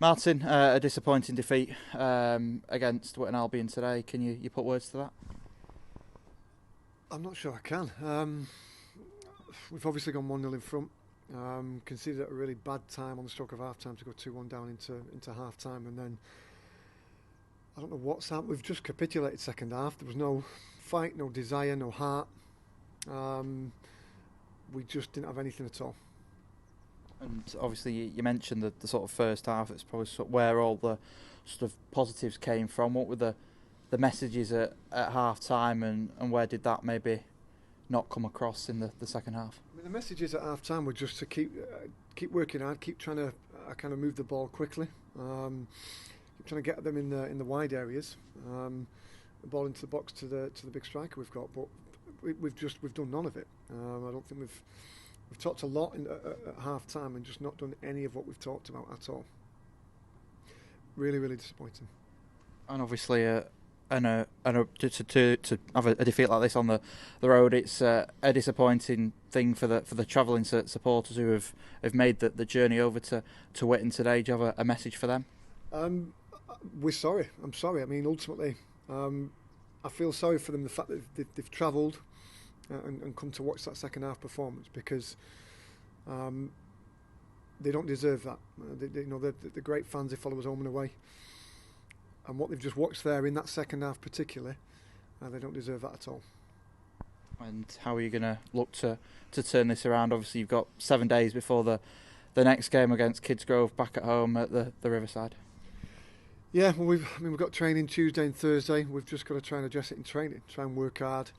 Martin, a disappointing defeat against Witton Albion today. Can you put words to that? I'm not sure I can. We've obviously gone 1-0 in front. Conceded at a really bad time on the stroke of half time to go 2-1 down into half time, and then I don't know what's happened. We've just capitulated second half. There was no fight, no desire, no heart. We just didn't have anything at all. And obviously you mentioned the sort of first half. It's probably sort of where all the sort of positives came from. What were the messages at half time, and where did that maybe not come across in the second half? I mean, the messages at half time were just to keep working hard, keep trying to kind of move the ball quickly, keep trying to get them in the wide areas, the ball into the box to the big striker we've got. But we've done none of it. I don't think we've talked a lot at half time and just not done any of what we've talked about at all. Really, really disappointing. And obviously, to have a defeat like this on the road, it's a disappointing thing for the travelling supporters who have made the journey over to Witton today. Do you have a message for them? We're sorry. I'm sorry. I mean, ultimately, I feel sorry for them, the fact that they've travelled and come to watch that second half performance, because they don't deserve that. They're great fans. They follow us home and away, and what they've just watched there in that second half particularly, they don't deserve that at all. And how are you going to look to turn this around? Obviously you've got 7 days before the next game against Kidsgrove back at home at the Riverside. Yeah, well, we've got training Tuesday and Thursday. We've just got to try and address it in training, try and work hard.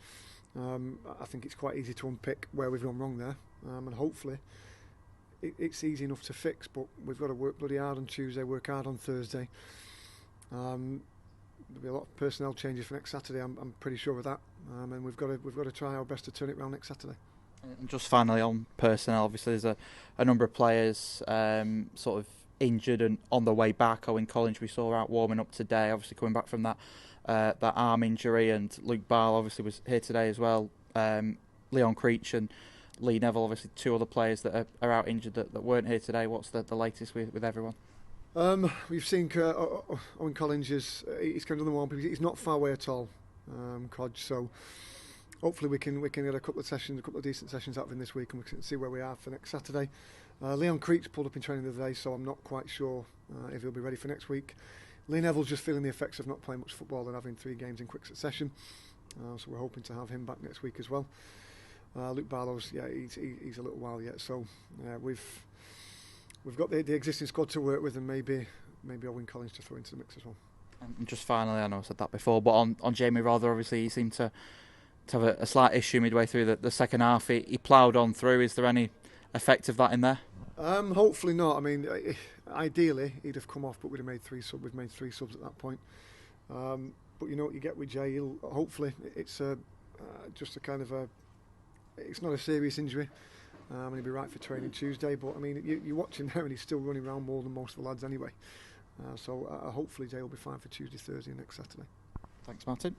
I think it's quite easy to unpick where we've gone wrong there, and hopefully it's easy enough to fix, but we've got to work bloody hard on Tuesday, work hard on Thursday. There'll be a lot of personnel changes for next Saturday, I'm pretty sure of that, and we've got to try our best to turn it around next Saturday. And just finally on personnel, obviously there's a number of players sort of injured and on the way back. Owen Collins we saw out warming up today, obviously coming back from that arm injury, and Luke Barl obviously was here today as well. Leon Creech and Lee Neville, obviously two other players that are out injured that weren't here today. What's the latest with everyone? We've seen Owen Collins he's kind of the one, but he's not far away at all, Codge. So hopefully we can get a couple of decent sessions out of him this week, and we can see where we are for next Saturday. Leon Creech pulled up in training the other day, so I'm not quite sure if he'll be ready for next week. Lee Neville's just feeling the effects of not playing much football and having 3 games in quick succession, so we're hoping to have him back next week as well. Luke Barlow's, he's a little while yet, so we've got the existing squad to work with, and maybe Owen Collins to throw into the mix as well. And just finally, I know I said that before, but on Jamie Rother, obviously he seemed to have a slight issue midway through the second half. He ploughed on through. Is there any effect of that in there? Hopefully not. I mean, ideally he'd have come off, but we've made 3 subs at that point. But you know what you get with Jay. Hopefully it's just a kind of it's not a serious injury, and he'll be right for training Tuesday. But I mean, you watch him there, and he's still running around more than most of the lads anyway. So hopefully Jay will be fine for Tuesday, Thursday, and next Saturday. Thanks, Martin.